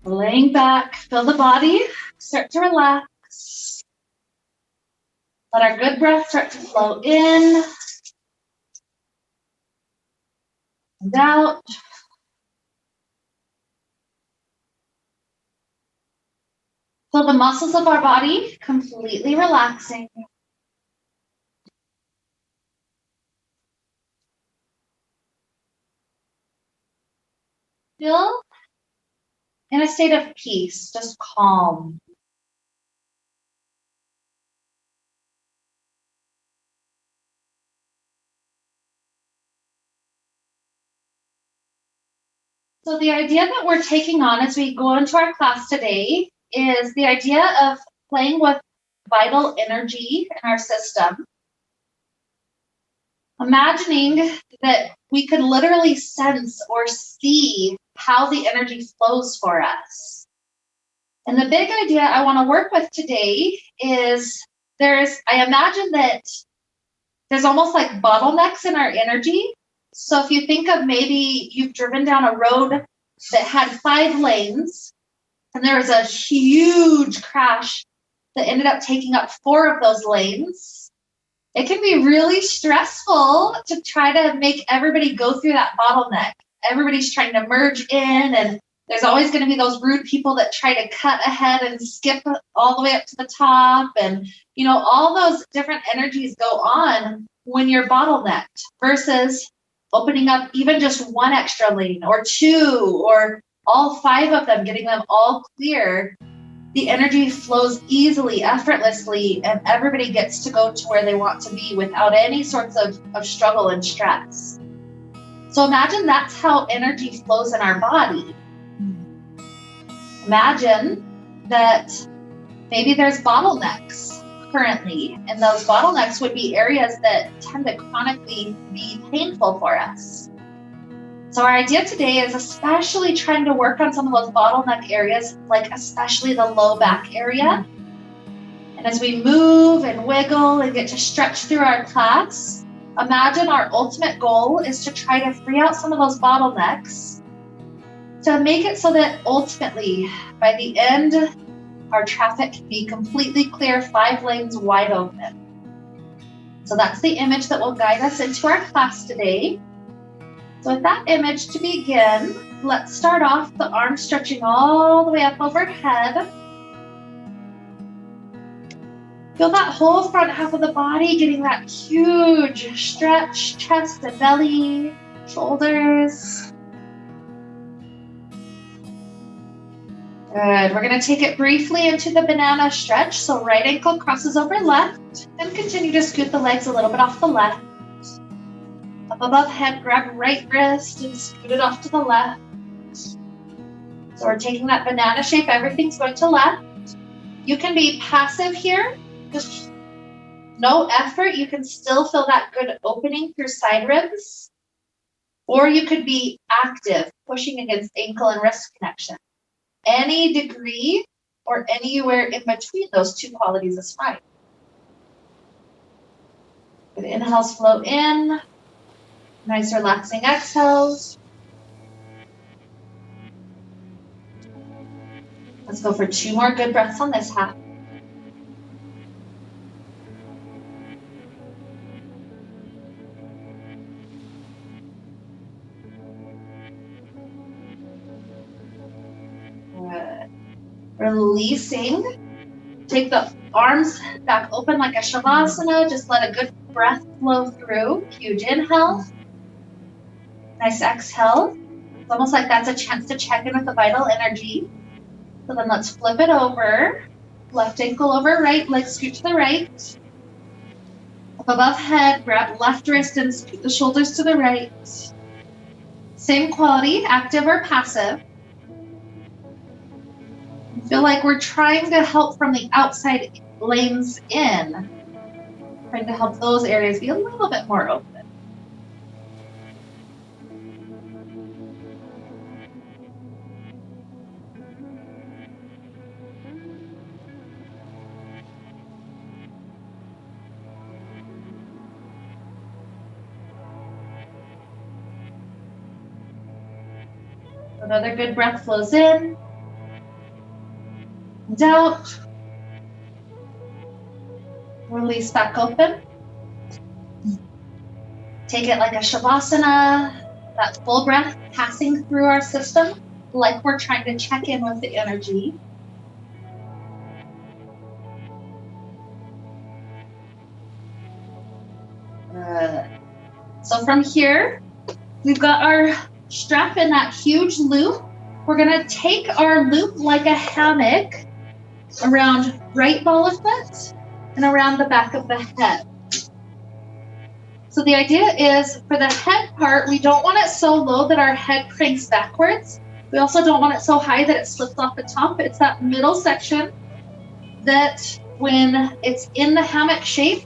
Laying back, feel the body start to relax. Let our good breath start to flow in and out. Feel the muscles of our body completely relaxing. Feel in a state of peace, just calm. So the idea that we're taking on as we go into our class today is the idea of playing with vital energy in our system. Imagining that we could literally sense or see how the energy flows for us. And the big idea I want to work with today is I imagine that there's almost like bottlenecks in our energy. So if you think of maybe you've driven down a road that had 5 lanes and there was a huge crash that ended up taking up 4 of those lanes, it can be really stressful to try to make everybody go through that bottleneck. Everybody's trying to merge in, and there's always going to be those rude people that try to cut ahead and skip all the way up to the top. And, all those different energies go on when you're bottlenecked versus opening up even just 1 extra lane or 2 or all 5 of them, getting them all clear. The energy flows easily, effortlessly, and everybody gets to go to where they want to be without any sorts of struggle and stress. So imagine that's how energy flows in our body. Imagine that maybe there's bottlenecks currently, and those bottlenecks would be areas that tend to chronically be painful for us. So our idea today is especially trying to work on some of those bottleneck areas, like especially the low back area. And as we move and wiggle and get to stretch through our class, imagine our ultimate goal is to try to free out some of those bottlenecks to make it so that ultimately, by the end, our traffic can be completely clear, 5 lanes wide open. So that's the image that will guide us into our class today. So with that image to begin, let's start off the arms stretching all the way up overhead. Feel that whole front half of the body getting that huge stretch, chest and belly, shoulders. Good. We're going to take it briefly into the banana stretch. So right ankle crosses over left, and continue to scoot the legs a little bit off the left. Up above head, grab right wrist and scoot it off to the left. So we're taking that banana shape, everything's going to left. You can be passive here, just no effort. You can still feel that good opening through side ribs. Or you could be active, pushing against ankle and wrist connection. Any degree or anywhere in between those 2 qualities is fine. Good inhales flow in. Nice relaxing exhales. Let's go for 2 more good breaths on this half. Good. Releasing. Take the arms back open like a shavasana. Just let a good breath flow through. Huge inhale. Nice exhale. It's almost like that's a chance to check in with the vital energy. So then let's flip it over. Left ankle over right, leg scoot to the right. Up above head, grab left wrist and scoot the shoulders to the right. Same quality, active or passive. I feel like we're trying to help from the outside lanes in. Trying to help those areas be a little bit more open. Another good breath flows in. and out. Release back open. Take it like a Shavasana, that full breath passing through our system, like we're trying to check in with the energy. So from here, we've got our strap in that huge loop. We're gonna take our loop like a hammock around right ball of foot and around the back of the head. So the idea is for the head part, we don't want it so low that our head cranks backwards. We also don't want it so high that it slips off the top. It's that middle section that when it's in the hammock shape,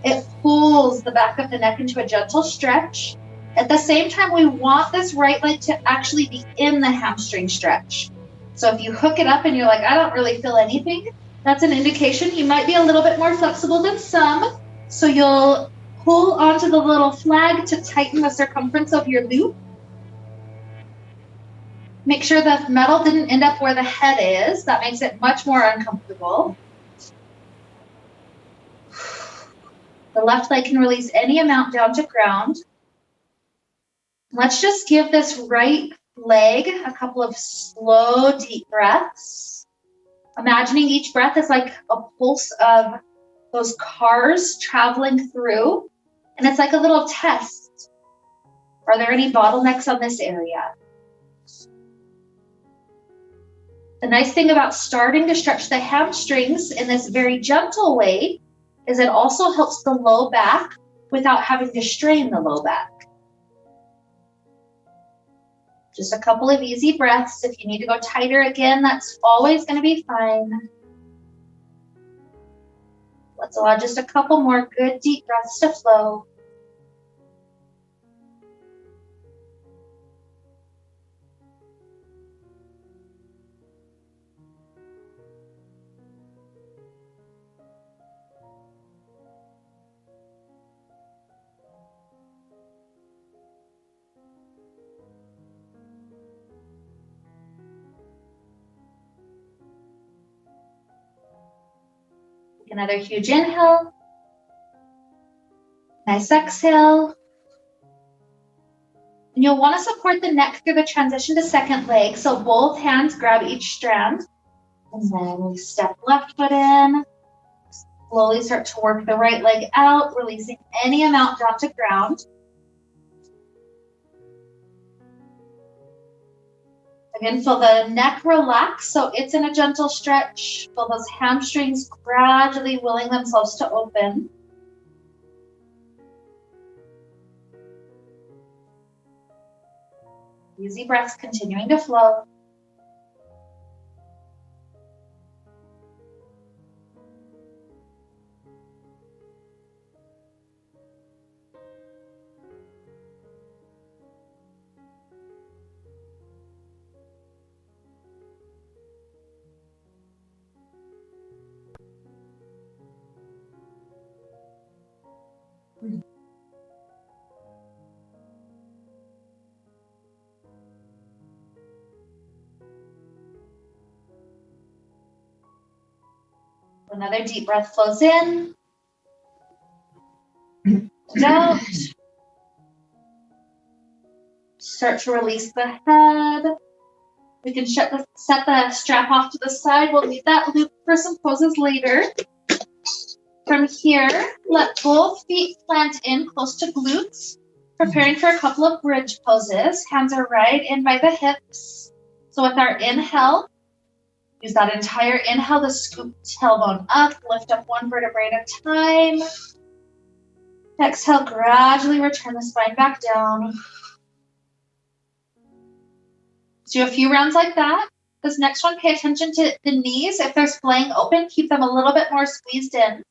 it pulls the back of the neck into a gentle stretch. At the same time, we want this right leg to actually be in the hamstring stretch. So if you hook it up and you're like, I don't really feel anything, that's an indication you might be a little bit more flexible than some. So you'll pull onto the little flag to tighten the circumference of your loop. Make sure the metal didn't end up where the head is. That makes it much more uncomfortable. The left leg can release any amount down to ground. Let's just give this right leg a couple of slow, deep breaths. Imagining each breath is like a pulse of those cars traveling through. And it's like a little test. Are there any bottlenecks on this area? The nice thing about starting to stretch the hamstrings in this very gentle way is it also helps the low back without having to strain the low back. Just a couple of easy breaths. If you need to go tighter again, that's always going to be fine. Let's allow just a couple more good deep breaths to flow. Another huge inhale. Nice exhale. And you'll want to support the neck through the transition to second leg. So both hands grab each strand. And then we step left foot in. Slowly start to work the right leg out, releasing any amount down to ground. Again, feel the neck relax, so it's in a gentle stretch. Feel those hamstrings gradually willing themselves to open. Easy breaths continuing to flow. Another deep breath flows in, and out. Start to release the head. We can set the strap off to the side. We'll leave that loop for some poses later. From here, let both feet plant in close to glutes, preparing for a couple of bridge poses. Hands are right in by the hips. So with our inhale, use that entire inhale to scoop tailbone up, lift up one vertebrae at a time. Exhale, gradually return the spine back down. Do a few rounds like that. This next one, pay attention to the knees. If they're splaying open, keep them a little bit more squeezed in.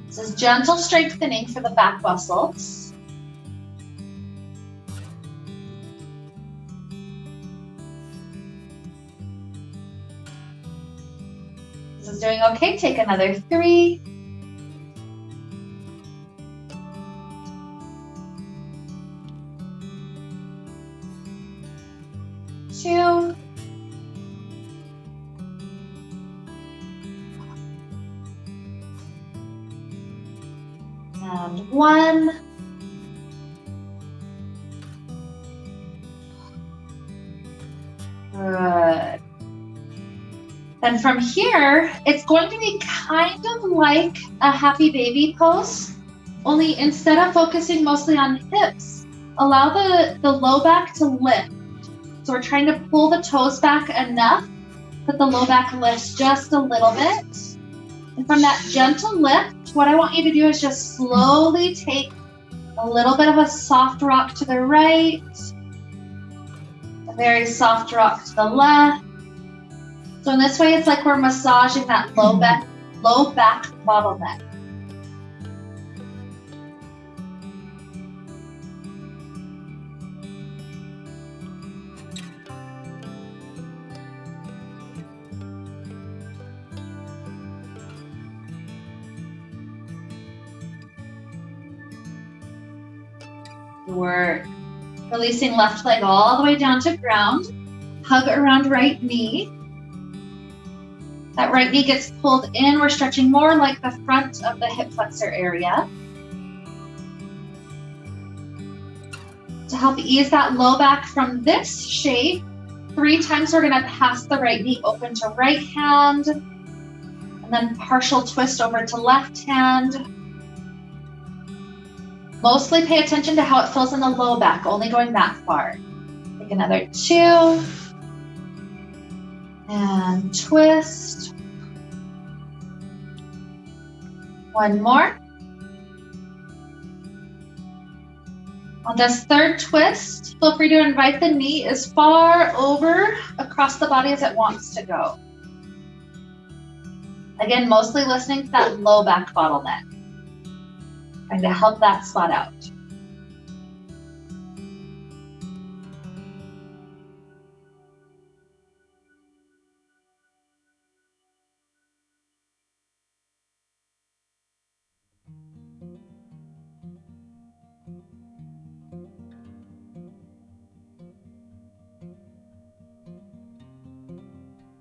This is gentle strengthening for the back muscles. This is doing okay. Take another 3. And 1. Good. Then from here, it's going to be kind of like a happy baby pose, only instead of focusing mostly on hips, allow the low back to lift. So we're trying to pull the toes back enough that the low back lifts just a little bit. And from that gentle lift, what I want you to do is just slowly take a little bit of a soft rock to the right, a very soft rock to the left. So in this way, it's like we're massaging that low back bottleneck. Work. Releasing left leg all the way down to ground. Hug around right knee. That right knee gets pulled in. We're stretching more like the front of the hip flexor area. To help ease that low back from this shape, 3 times we're going to pass the right knee open to right hand, and then partial twist over to left hand. Mostly pay attention to how it feels in the low back, only going that far. Take another 2. And twist. 1 more. On this third twist, feel free to invite the knee as far over across the body as it wants to go. Again, mostly listening to that low back bottleneck. Trying to help that spot out.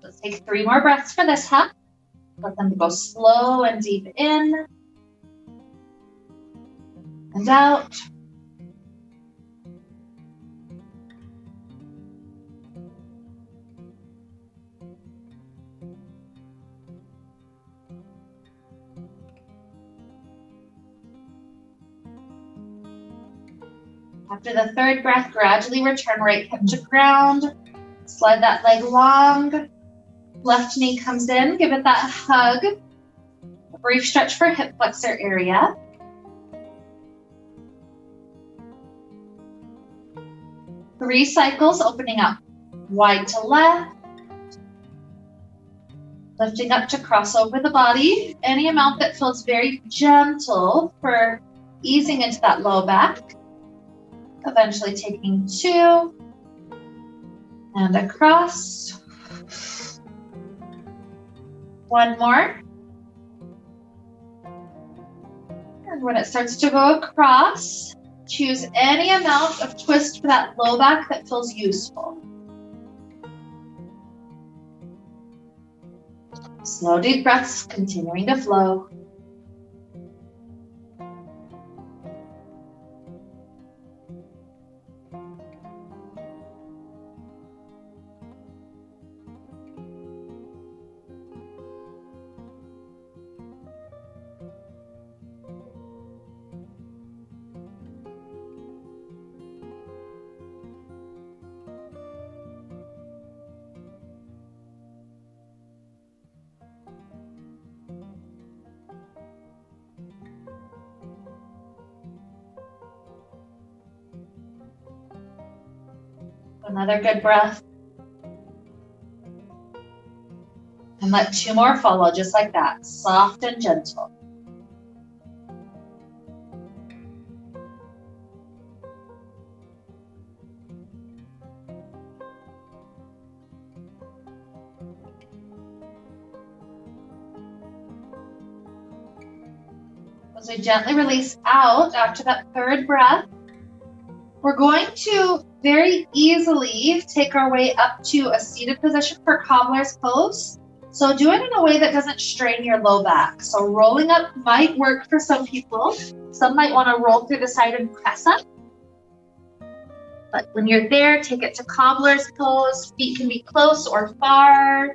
Let's take 3 more breaths for this half. Let them go slow and deep in and out. After the third breath, gradually return right hip to ground. Slide that leg long. Left knee comes in. Give it that hug. A brief stretch for hip flexor area. Three cycles, opening up wide to left. Lifting up to cross over the body. Any amount that feels very gentle for easing into that low back. Eventually taking 2. And across. 1 more. And when it starts to go across, choose any amount of twist for that low back that feels useful. Slow, deep breaths, continuing to flow. Another good breath. And let 2 more follow, just like that, soft and gentle. As we gently release out after that third breath, we're going to very easily take our way up to a seated position for cobbler's pose. So do it in a way that doesn't strain your low back. So rolling up might work for some people. Some might want to roll through the side and press up. But when you're there, take it to cobbler's pose. Feet can be close or far.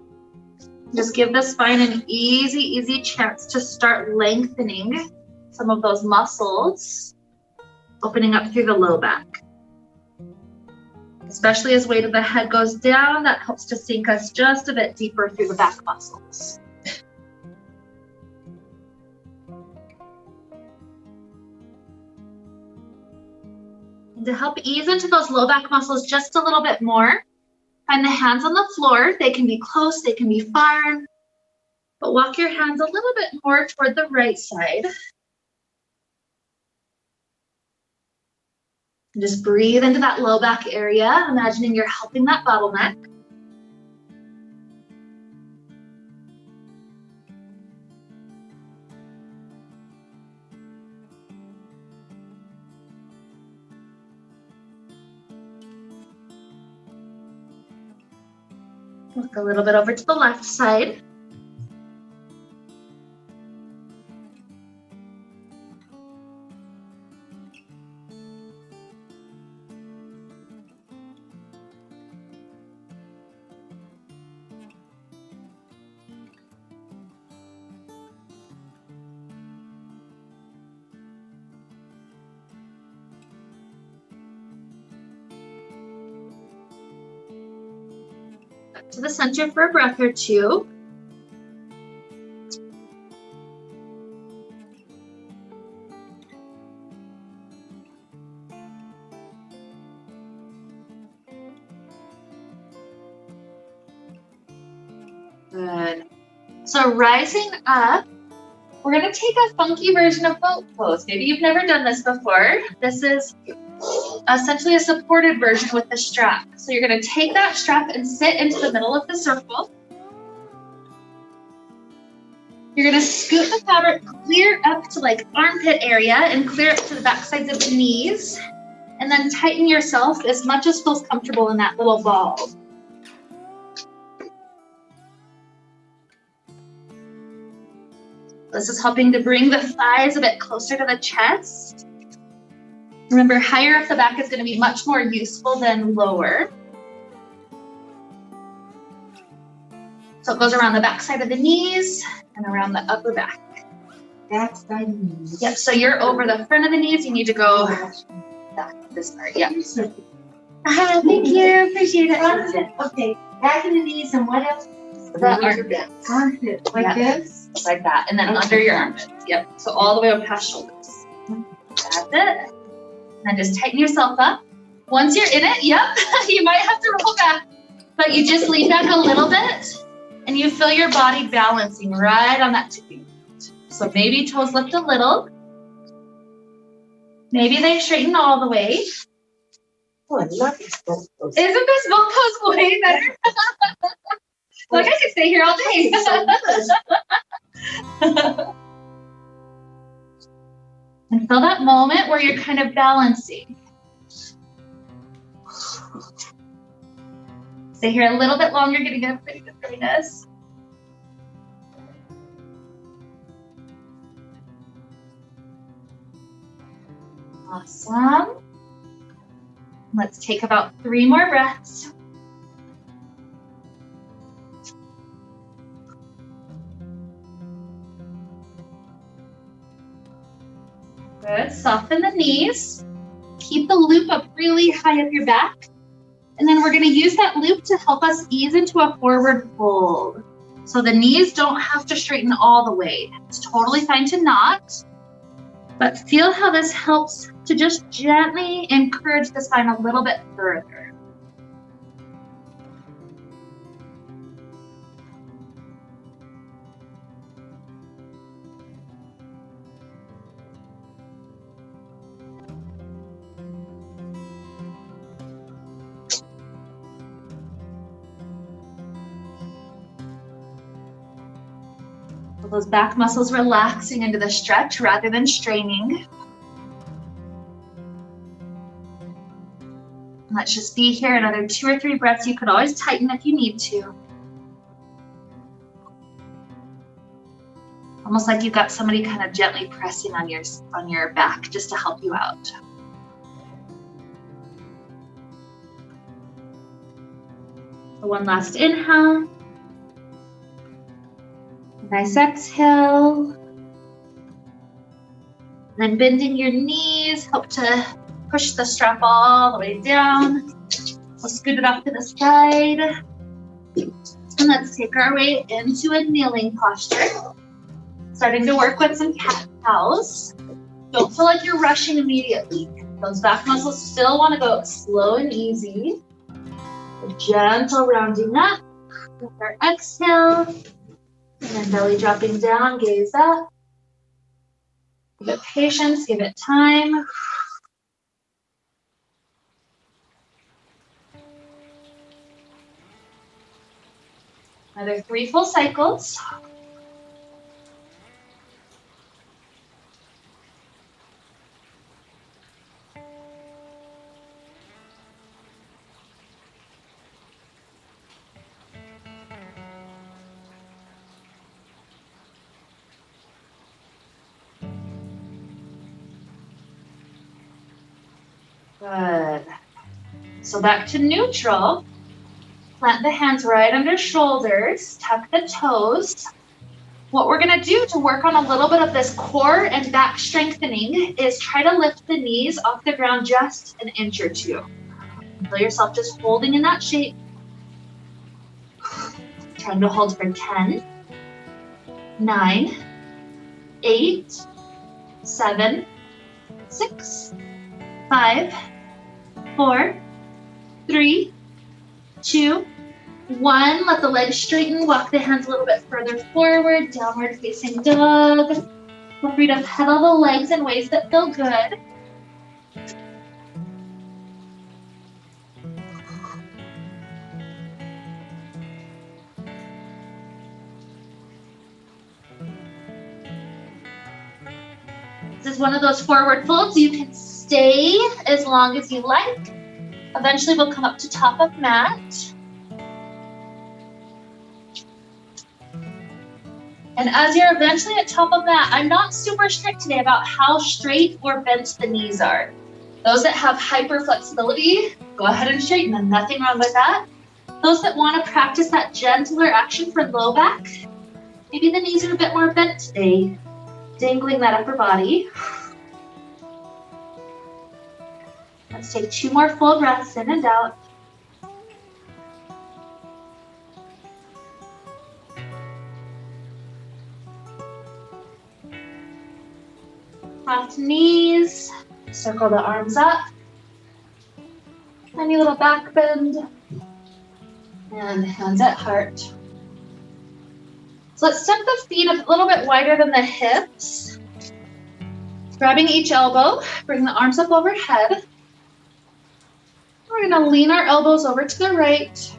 Just give the spine an easy chance to start lengthening some of those muscles, opening up through the low back. Especially as weight of the head goes down, that helps to sink us just a bit deeper through the back muscles. And to help ease into those low back muscles just a little bit more, find the hands on the floor. They can be close, they can be far, but walk your hands a little bit more toward the right side. And just breathe into that low back area, imagining you're helping that bottleneck. Look a little bit over to the left side. To the center for a breath or two. Good. So rising up, we're going to take a funky version of boat pose. Maybe you've never done this before. This is essentially a supported version with the strap. So you're going to take that strap and sit into the middle of the circle. You're going to scoot the fabric clear up to like armpit area and clear up to the back sides of the knees. And then tighten yourself as much as feels comfortable in that little ball. This is helping to bring the thighs a bit closer to the chest. Remember, higher up the back is going to be much more useful than lower. So it goes around the back side of the knees and around the upper back. Back side of the knees. Yep, so you're over the front of the knees. You need to go back this part. Yep. Thank you. Appreciate it. Okay, back of the knees and what else? The armpits. Armpits, like this? Like that. And then under your armpits. Yep. So all the way up past shoulders. That's it. And then just tighten yourself up. Once you're in it, yep, you might have to roll back. But you just lean back a little bit and you feel your body balancing right on that tipping point. So maybe toes lift a little. Maybe they straighten all the way. Oh, I love this boat pose. Isn't this boat pose way better? Like I could stay here all day. And feel that moment where you're kind of balancing. Stay here a little bit longer, getting a pretty good prettiness. Awesome. Let's take about 3 more breaths. Good. Soften the knees. Keep the loop up really high up your back. And then we're going to use that loop to help us ease into a forward fold. So the knees don't have to straighten all the way. It's totally fine to not. But feel how this helps to just gently encourage the spine a little bit further. Those back muscles relaxing into the stretch rather than straining. And let's just be here another 2 or 3 breaths. You could always tighten if you need to. Almost like you've got somebody kind of gently pressing on your back just to help you out. So one last inhale. Nice exhale. Then bending your knees, help to push the strap all the way down. We'll scoot it off to the side. And let's take our way into a kneeling posture. Starting to work with some cat cows. Don't feel like you're rushing immediately. Those back muscles still want to go slow and easy. A gentle rounding up with our exhale. And then belly dropping down, gaze up. Give it patience, give it time. Another 3 full cycles. Good. So back to neutral. Plant the hands right under shoulders, tuck the toes. What we're gonna do to work on a little bit of this core and back strengthening is try to lift the knees off the ground just an inch or two. Feel yourself just holding in that shape. Trying to hold for 10, 9, 8, 7, 6, 5, 4, 3, 2, 1. Let the legs straighten. Walk the hands a little bit further forward. Downward facing dog. Feel free to pedal the legs in ways that feel good. This is one of those forward folds. You can stay as long as you like. Eventually we'll come up to top of mat. And as you're eventually at top of mat, I'm not super strict today about how straight or bent the knees are. Those that have hyper flexibility, go ahead and straighten them. Nothing wrong with that. Those that want to practice that gentler action for low back, maybe the knees are a bit more bent today. Dangling that upper body. Let's take 2 more full breaths in and out. Soft knees, circle the arms up. Tiny little back bend. And hands at heart. So let's step the feet a little bit wider than the hips. Grabbing each elbow, bring the arms up overhead. We're gonna lean our elbows over to the right.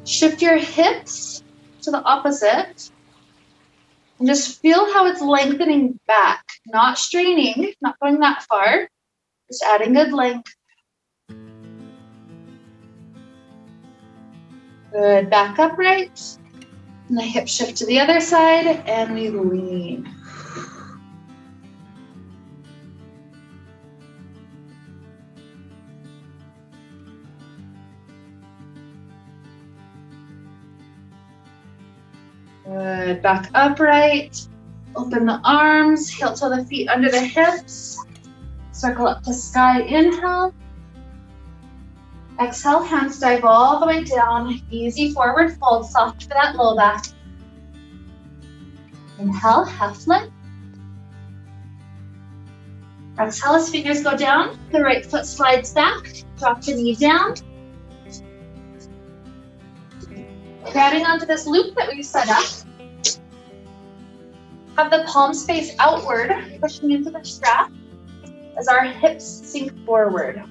Shift your hips to the opposite. And just feel how it's lengthening back, not straining, not going that far, just adding good length. Good, back upright. And the hip shift to the other side, and we lean. Good, back upright. Open the arms, heel toe the feet under the hips. Circle up to sky, inhale. Exhale, hands dive all the way down. Easy forward fold, soft for that low back. Inhale, half lift. Exhale as fingers go down. The right foot slides back. Drop the knee down. Grabbing onto this loop that we've set up. Have the palms face outward, pushing into the strap as our hips sink forward.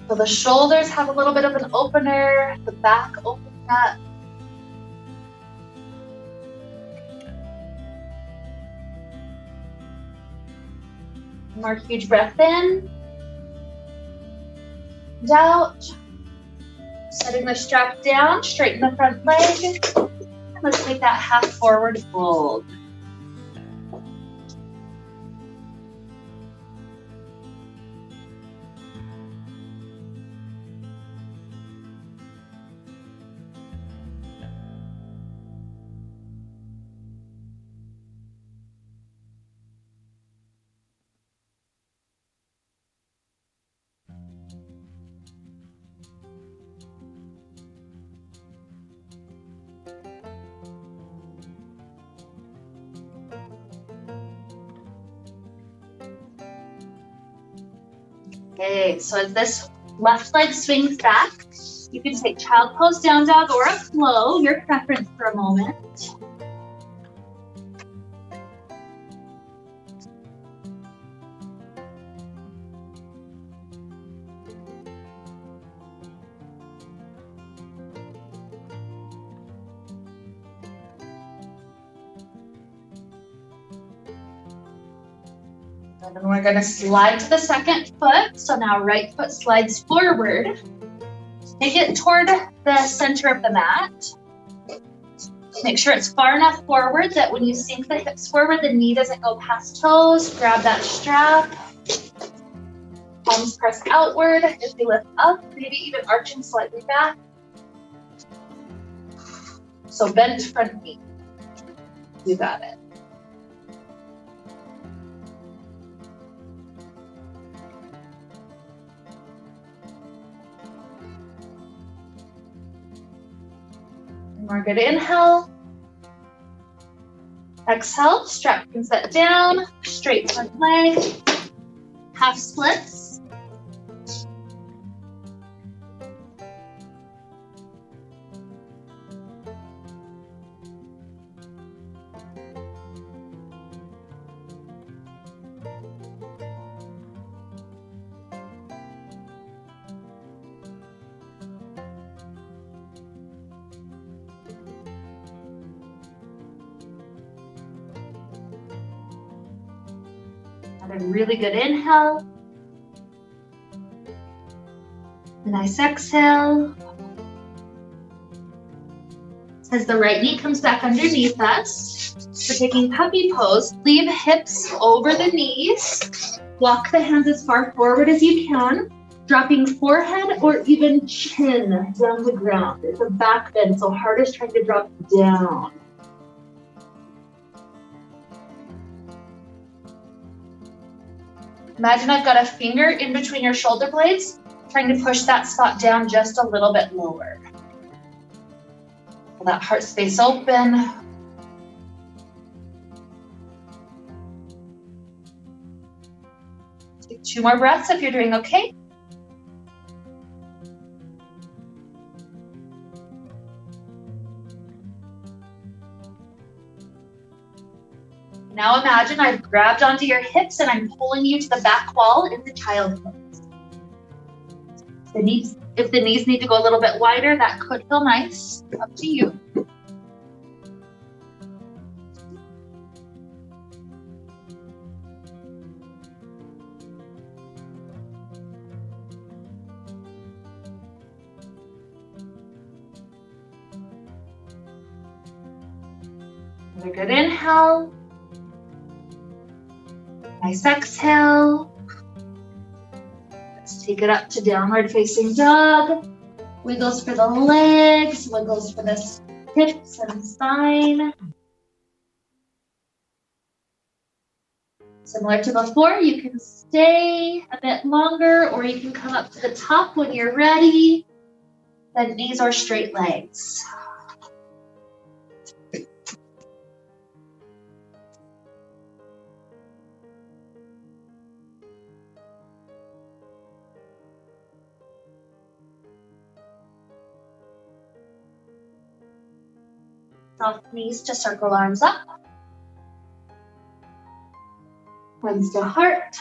So the shoulders have a little bit of an opener, the back opens up. One more huge breath in and out. Setting the strap down, straighten the front leg. And let's make that half forward fold. Okay, so as this left leg swings back, you can take child pose, down dog, or a flow, your preference for a moment. And then we're going to slide to the second foot. So now right foot slides forward. Take it toward the center of the mat. Make sure it's far enough forward that when you sink the hips forward, the knee doesn't go past toes. Grab that strap. Palms press outward as we lift up, maybe even arching slightly back. So bent front knee. You got it. We're good. Inhale. Exhale, strap can set down, straight front leg, half splits. A really good inhale. A nice exhale. As the right knee comes back underneath us, we're taking puppy pose. Leave hips over the knees. Walk the hands as far forward as you can, dropping forehead or even chin down the ground. It's a back bend, so heart is trying to drop down. Imagine I've got a finger in between your shoulder blades, trying to push that spot down just a little bit lower. Pull that heart space open. Take 2 more breaths if you're doing okay. Now imagine I've grabbed onto your hips and I'm pulling you to the back wall in the child pose. If the knees need to go a little bit wider, that could feel nice. Up to you. Another good inhale. Nice exhale. Let's take it up to downward facing dog. Wiggles for the legs, wiggles for the hips and spine. Similar to before, you can stay a bit longer or you can come up to the top when you're ready. Bent knees or straight legs. Soft knees to circle arms up. Hands to heart.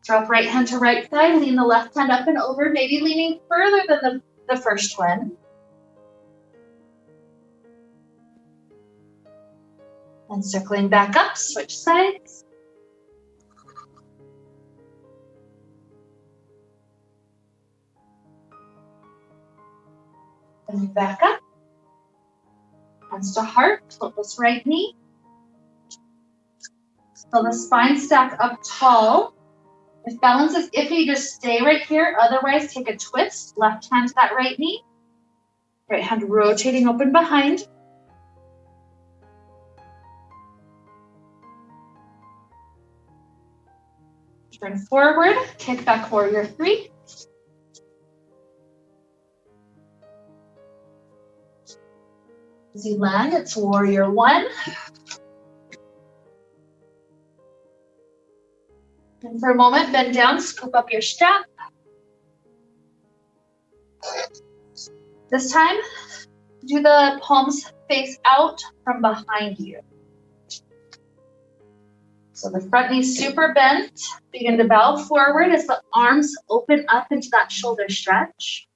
Drop right hand to right side. Lean the left hand up and over, maybe leaning further than the first one. And circling back up, switch sides. And back up. Hands to heart, tilt this right knee. So the spine stack up tall. If balance is iffy, just stay right here. Otherwise, take a twist. Left hand to that right knee. Right hand rotating open behind. Turn forward, kick back warrior 3. As you land, it's warrior 1. And for a moment, bend down, scoop up your strap. This time, do the palms face out from behind you. So the front knee's super bent. Begin to bow forward as the arms open up into that shoulder stretch.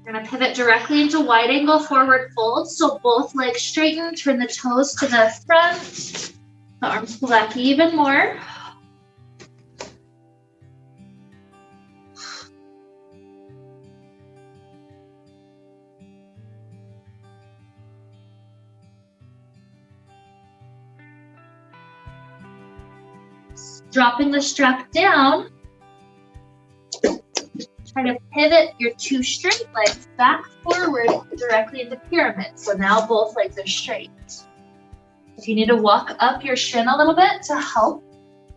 We're gonna pivot directly into wide angle forward fold. So both legs straighten, turn the toes to the front. The arms pull back even more. Dropping the strap down. Try to pivot your 2 straight legs back forward directly into pyramid. So now both legs are straight. If you need to walk up your shin a little bit to help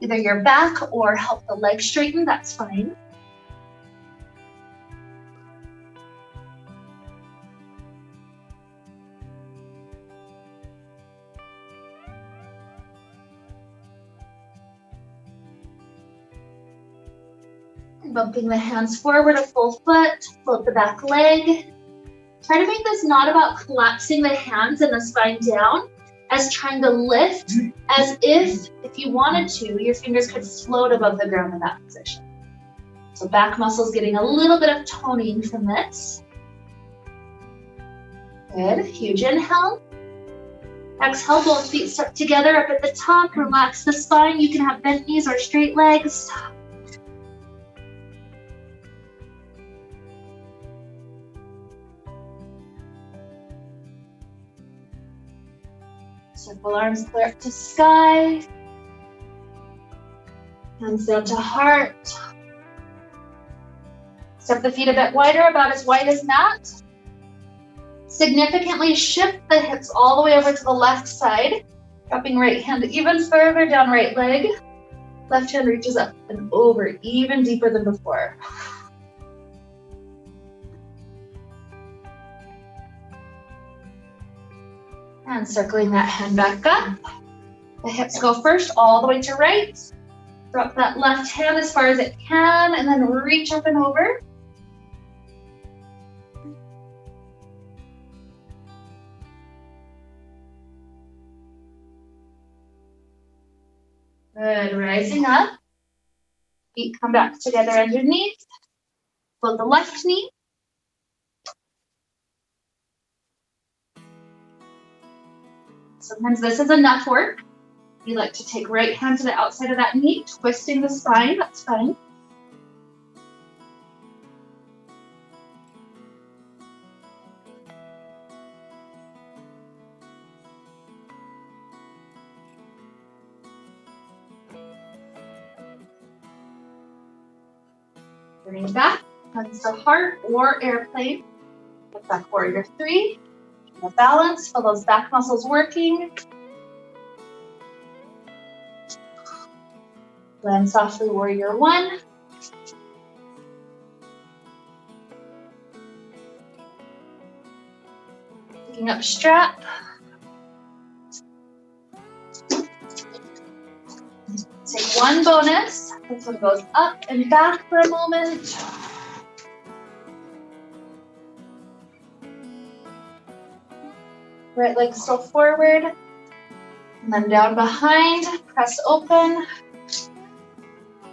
either your back or help the leg straighten, that's fine. Bumping the hands forward a full foot, float the back leg. Try to make this not about collapsing the hands and the spine down, as trying to lift as if you wanted to, your fingers could float above the ground in that position. So back muscles getting a little bit of toning from this. Good, huge inhale. Exhale, both feet step together up at the top, relax the spine. You can have bent knees or straight legs. Circle arms clear up to sky. Hands down to heart. Step the feet a bit wider, about as wide as mat. Significantly shift the hips all the way over to the left side. Dropping right hand even further down right leg. Left hand reaches up and over, even deeper than before. And circling that hand back up. The hips go first, all the way to right. Drop that left hand as far as it can, and then reach up and over. Good, rising up. Feet come back together underneath. Float the left knee. Sometimes this is enough work. You like to take right hand to the outside of that knee, twisting the spine, that's fine. Bring back, hands to heart or airplane. Get back warrior 3. The balance, feel those back muscles working. Land softly, warrior 1. Picking up strap. Take one bonus. This one goes up and back for a moment. Right leg still forward, and then down behind, press open.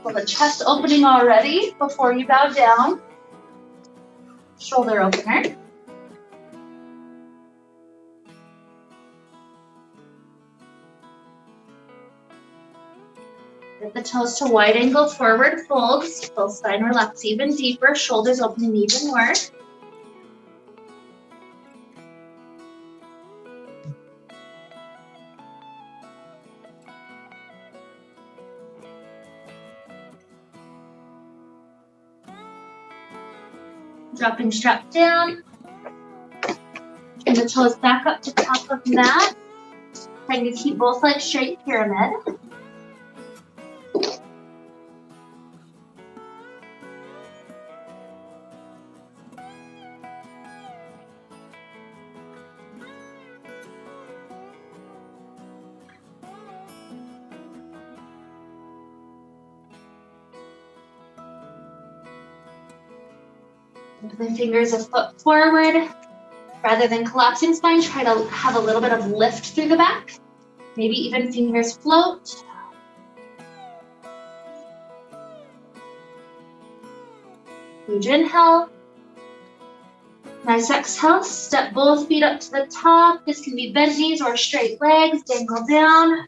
Feel the chest opening already before you bow down. Shoulder opener. Get the toes to wide angle forward folds. Full spine relax even deeper. Shoulders opening even more. Dropping strap down. And the toes back up to top of mat. Trying to keep both legs straight, pyramid. With the fingers a foot forward. Rather than collapsing spine, try to have a little bit of lift through the back. Maybe even fingers float. Huge inhale. Nice exhale. Step both feet up to the top. This can be bent knees or straight legs. Dangle down.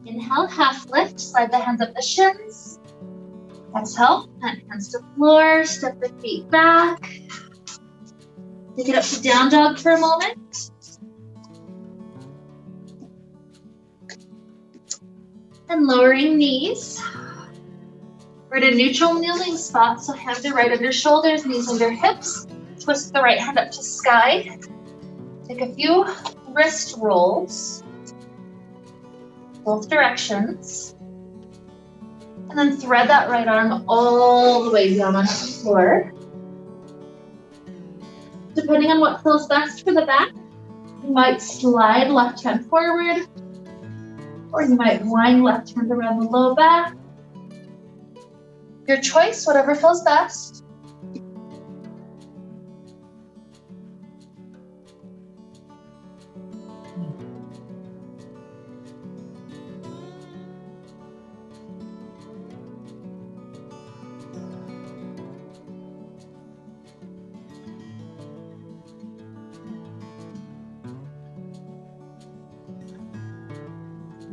Inhale, half lift, slide the hands up the shins. Exhale, plant hands to floor, step the feet back. Take it up to down dog for a moment. And lowering knees. We're at a neutral kneeling spot, so hands are right under shoulders, knees under hips. Twist the right hand up to sky. Take a few wrist rolls. Both directions. And then thread that right arm all the way down onto the floor. Depending on what feels best for the back, you might slide left hand forward, or you might wind left hand around the low back. Your choice, whatever feels best.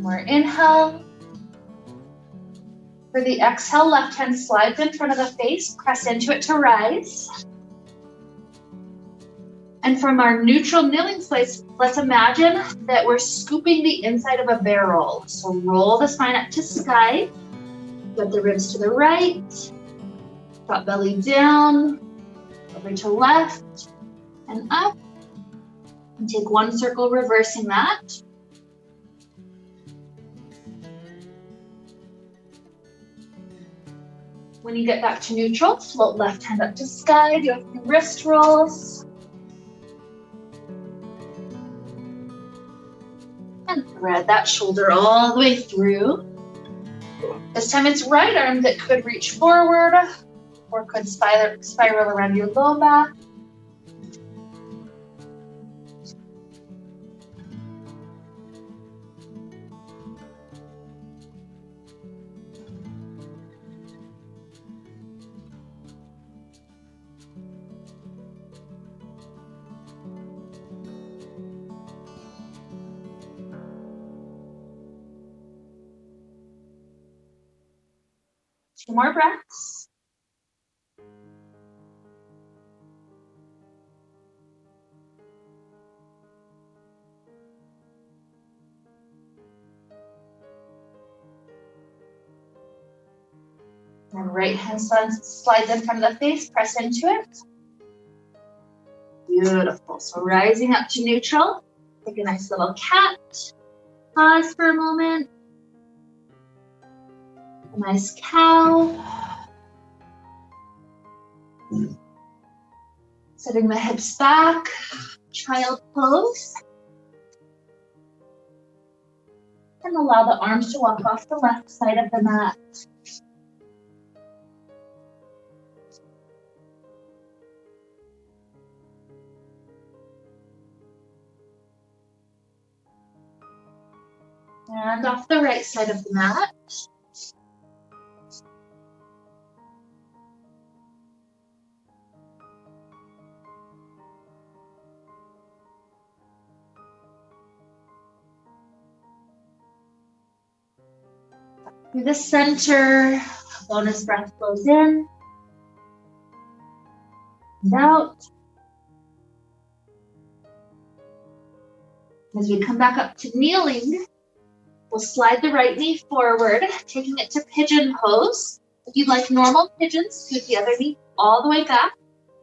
More inhale. For the exhale, left hand slides in front of the face, press into it to rise. And from our neutral kneeling place, let's imagine that we're scooping the inside of a barrel. So roll the spine up to sky, get the ribs to the right, drop belly down, over to left, and up. And take one circle, reversing that. When you get back to neutral, float left hand up to sky, do a few wrist rolls. And thread that shoulder all the way through. This time it's right arm that could reach forward or could spiral around your low back. Two more breaths. And right hand slides in front of the face, press into it. Beautiful. So rising up to neutral. Take a nice little cat. Pause for a moment. A nice cow. Setting the hips back. Child pose. And allow the arms to walk off the left side of the mat. And off the right side of the mat. Through the center, bonus breath flows in and out. As we come back up to kneeling, we'll slide the right knee forward, taking it to pigeon pose. If you'd like normal pigeon, scoot the other knee all the way back.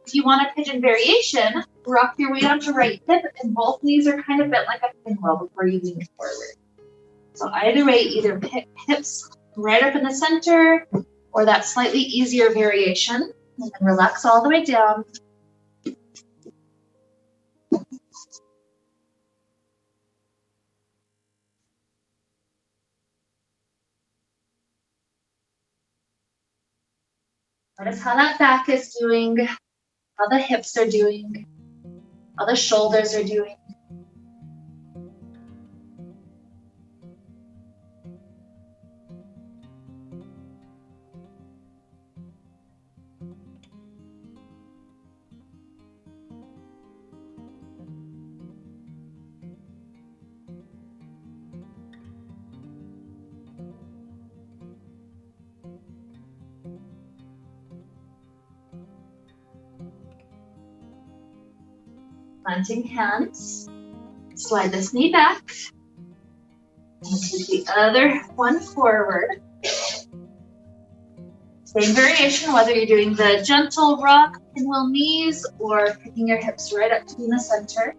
If you want a pigeon variation, rock your weight onto right hip and both knees are kind of bent like a pinwheel before you lean forward. So either way, either hips right up in the center or that slightly easier variation. And then relax all the way down. Notice how that back is doing, how the hips are doing, how the shoulders are doing. Planting hands, slide this knee back, and take the other one forward. Same variation, whether you're doing the gentle rock, pinwheel knees, or picking your hips right up to in the center.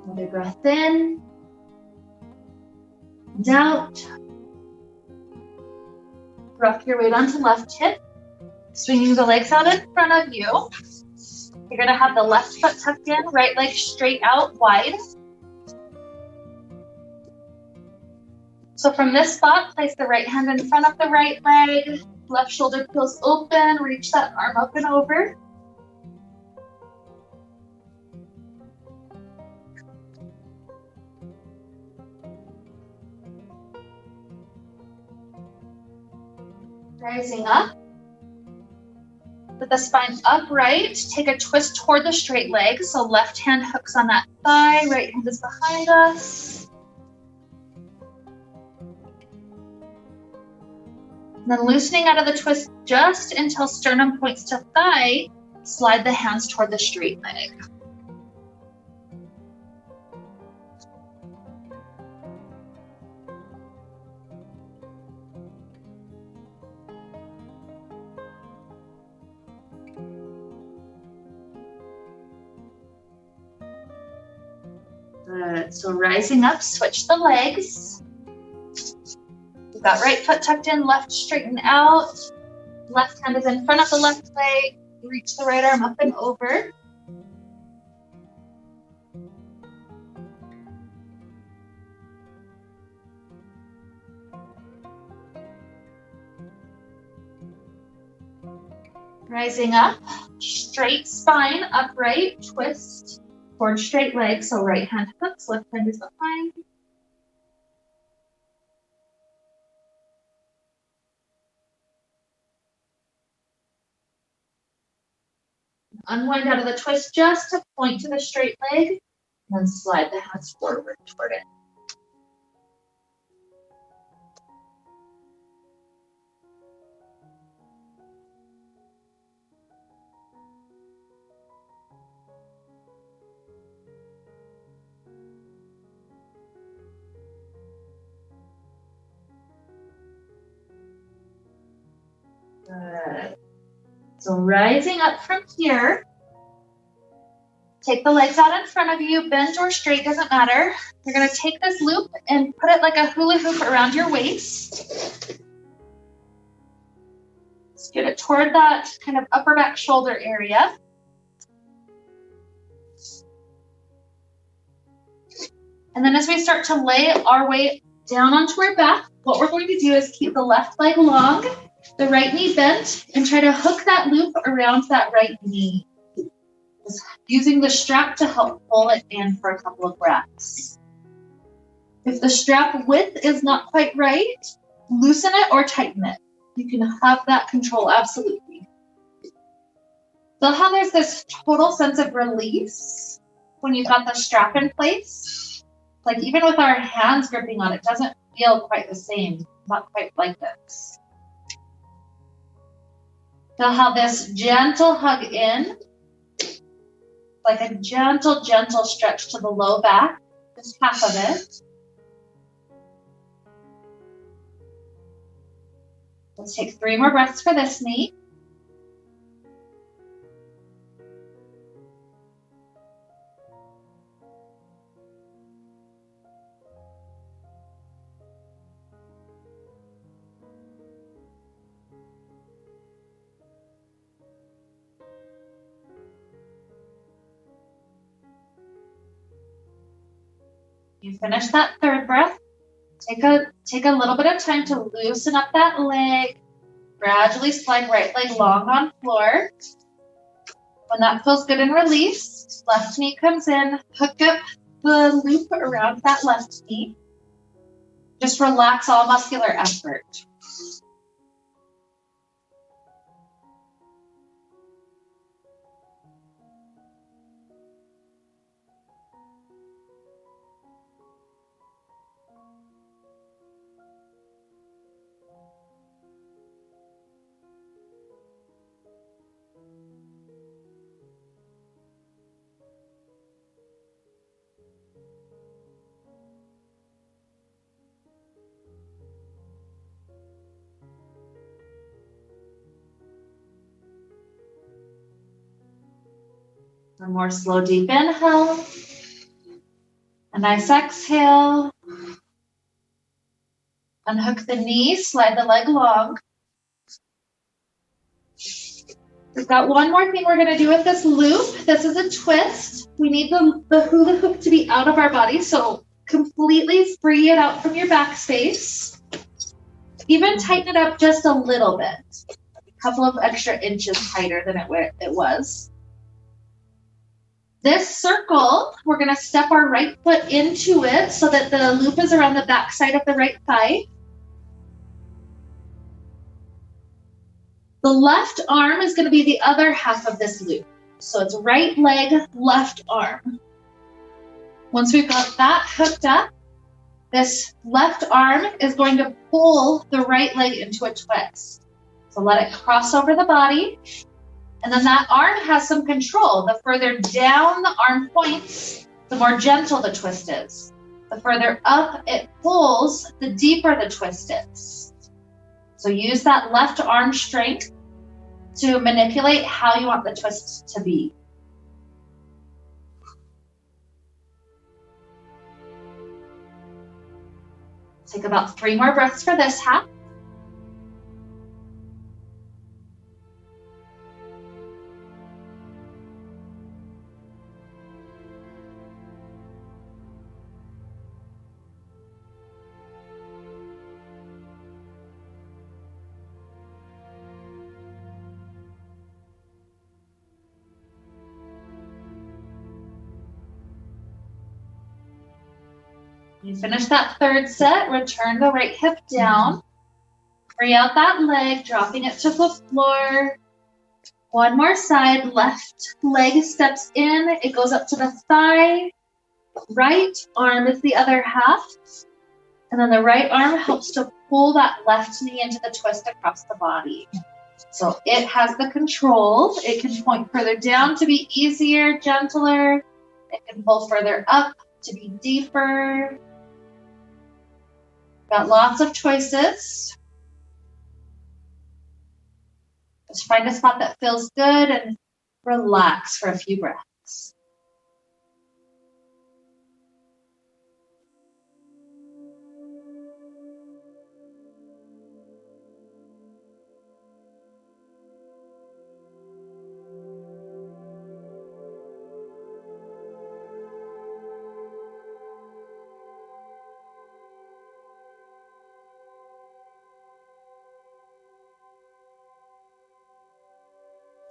Another breath in and out. Rock your weight onto left hip, swinging the legs out in front of you. You're gonna have the left foot tucked in, right leg straight out wide. So from this spot, place the right hand in front of the right leg, left shoulder peels open, reach that arm up and over. Rising up. With the spine upright, take a twist toward the straight leg. So left hand hooks on that thigh, right hand is behind us. And then loosening out of the twist just until sternum points to thigh, slide the hands toward the straight leg. Good. So rising up, switch the legs. We've got right foot tucked in, left straighten out. Left hand is in front of the left leg. Reach the right arm up and over. Rising up, straight spine, upright, twist toward straight leg. So right hand hooks, left hand is behind. Unwind out of the twist just to point to the straight leg, and then slide the hands forward toward it. So rising up from here, take the legs out in front of you, bent or straight, doesn't matter. You're gonna take this loop and put it like a hula hoop around your waist. Let's get it toward that kind of upper back shoulder area. And then as we start to lay our weight down onto our back, what we're going to do is keep the left leg long, the right knee bent, and try to hook that loop around that right knee. Just using the strap to help pull it in for a couple of breaths. If the strap width is not quite right, loosen it or tighten it. You can have that control, absolutely. Feel how there's this total sense of release when you've got the strap in place. Like even with our hands gripping on it, doesn't feel quite the same, not quite like this. Feel how this gentle hug in, like a gentle, gentle stretch to the low back, just half of it. Let's take 3 more breaths for this knee. You finish that 3rd breath. Take a little bit of time to loosen up that leg. Gradually slide right leg long on floor. When that feels good and released, left knee comes in. Hook up the loop around that left knee. Just relax all muscular effort. One more slow, deep inhale. A nice exhale. Unhook the knee, slide the leg long. We've got one more thing we're gonna do with this loop. This is a twist. We need the hula hoop to be out of our body, so completely free it out from your back space. Even tighten it up just a little bit. A couple of extra inches tighter than it was. This circle, we're gonna step our right foot into it so that the loop is around the back side of the right thigh. The left arm is gonna be the other half of this loop. So it's right leg, left arm. Once we've got that hooked up, this left arm is going to pull the right leg into a twist. So let it cross over the body. And then that arm has some control. The further down the arm points, the more gentle the twist is. The further up it pulls, the deeper the twist is. So use that left arm strength to manipulate how you want the twist to be. Take about 3 more breaths for this half. You finish that 3rd set, return the right hip down. Free out that leg, dropping it to the floor. One more side, left leg steps in, it goes up to the thigh. Right arm is the other half. And then the right arm helps to pull that left knee into the twist across the body. So it has the control. It can point further down to be easier, gentler. It can pull further up to be deeper. Got lots of choices. Just find a spot that feels good and relax for a few breaths.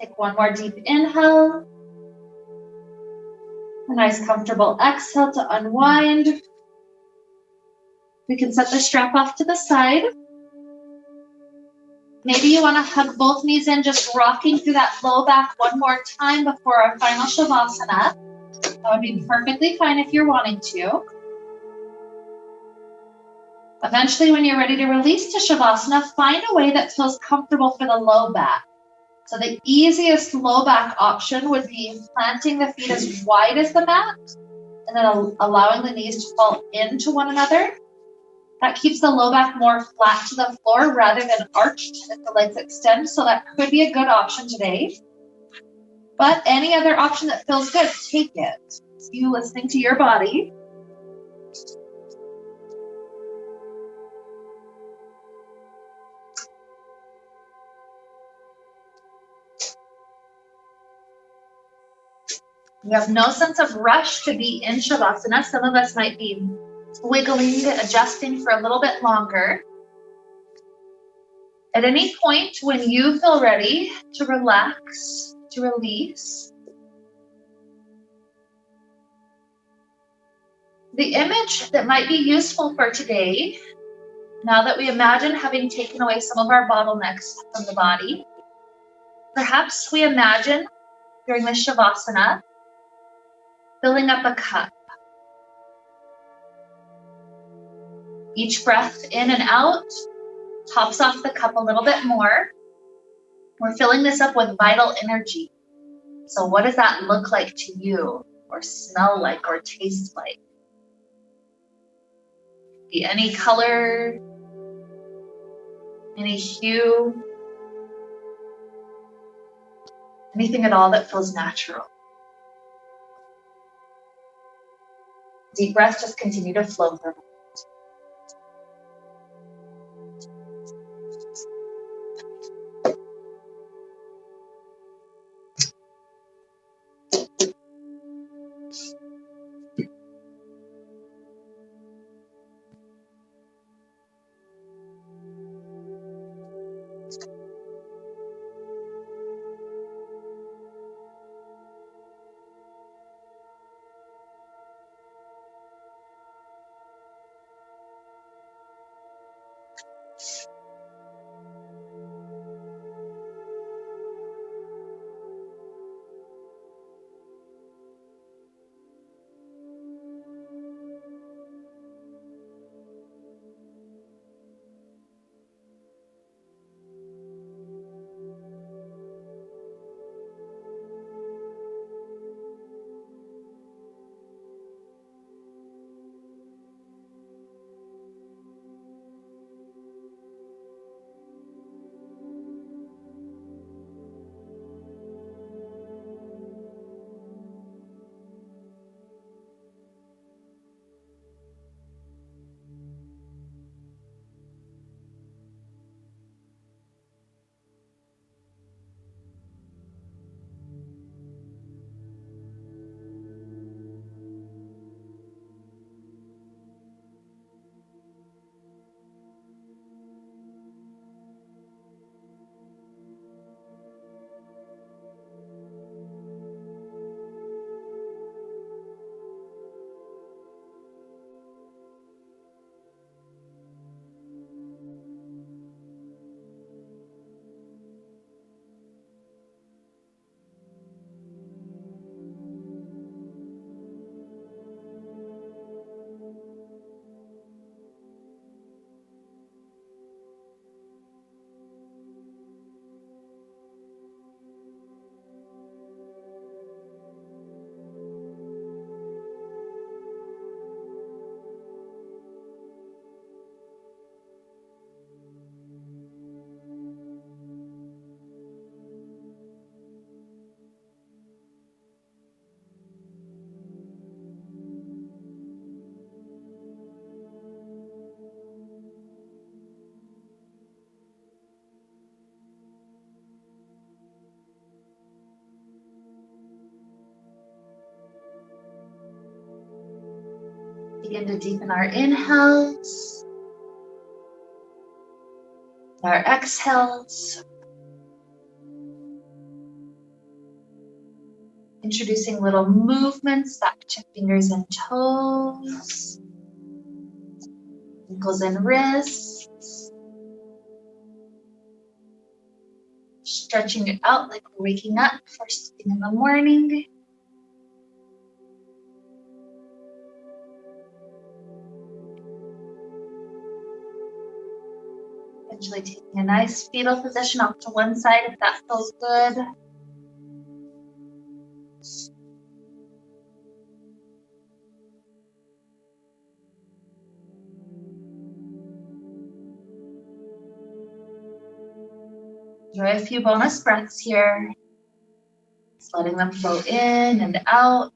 Take one more deep inhale. A nice comfortable exhale to unwind. We can set the strap off to the side. Maybe you want to hug both knees in, just rocking through that low back one more time before our final Shavasana. That would be perfectly fine if you're wanting to. Eventually, when you're ready to release to Shavasana, find a way that feels comfortable for the low back. So the easiest low back option would be planting the feet as wide as the mat and then allowing the knees to fall into one another. That keeps the low back more flat to the floor rather than arched if the legs extend. So that could be a good option today. But any other option that feels good, take it. It's you listening to your body. You have no sense of rush to be in Shavasana. Some of us might be wiggling, adjusting for a little bit longer. At any point when you feel ready to relax, to release, the image that might be useful for today, now that we imagine having taken away some of our bottlenecks from the body, perhaps we imagine during the Shavasana filling up a cup. Each breath in and out tops off the cup a little bit more. We're filling this up with vital energy. So what does that look like to you, or smell like, or taste like? Be any color, any hue, anything at all that feels natural. Deep breaths just continue to flow through. Begin to deepen our inhales, our exhales. Introducing little movements back to fingers and toes, ankles and wrists. Stretching it out like we're waking up first thing in the morning. Eventually taking a nice fetal position off to one side if that feels good. Enjoy a few bonus breaths here. Just letting them flow in and out.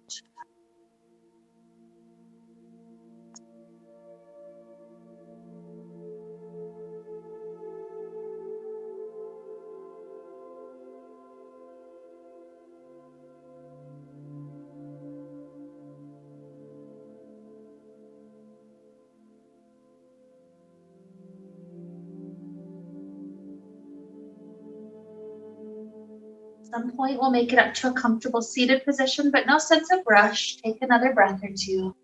At some point, we'll make it up to a comfortable seated position, but no sense of rush. Take another breath or two.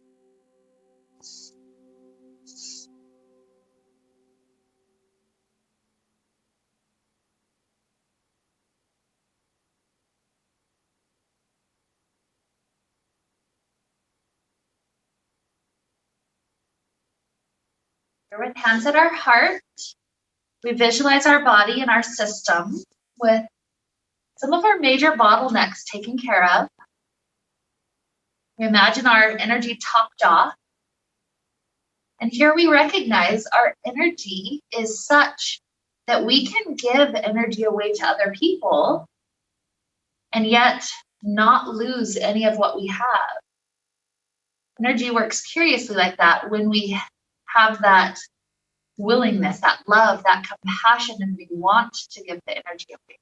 With hands at our heart, we visualize our body and our system with some of our major bottlenecks taken care of. We imagine our energy topped off. And here we recognize our energy is such that we can give energy away to other people and yet not lose any of what we have. Energy works curiously like that when we have that willingness, that love, that compassion, and we want to give the energy away.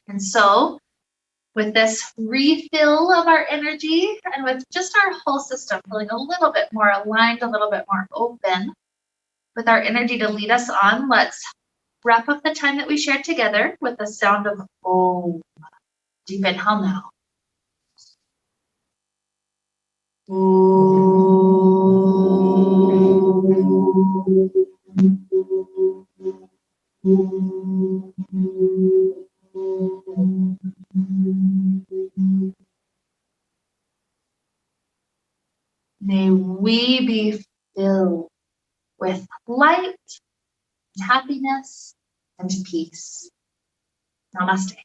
And so, with this refill of our energy and with just our whole system feeling a little bit more aligned, a little bit more open, with our energy to lead us on, let's wrap up the time that we shared together with the sound of Om. Deep inhale now. May we be filled with light, happiness, and peace. Namaste.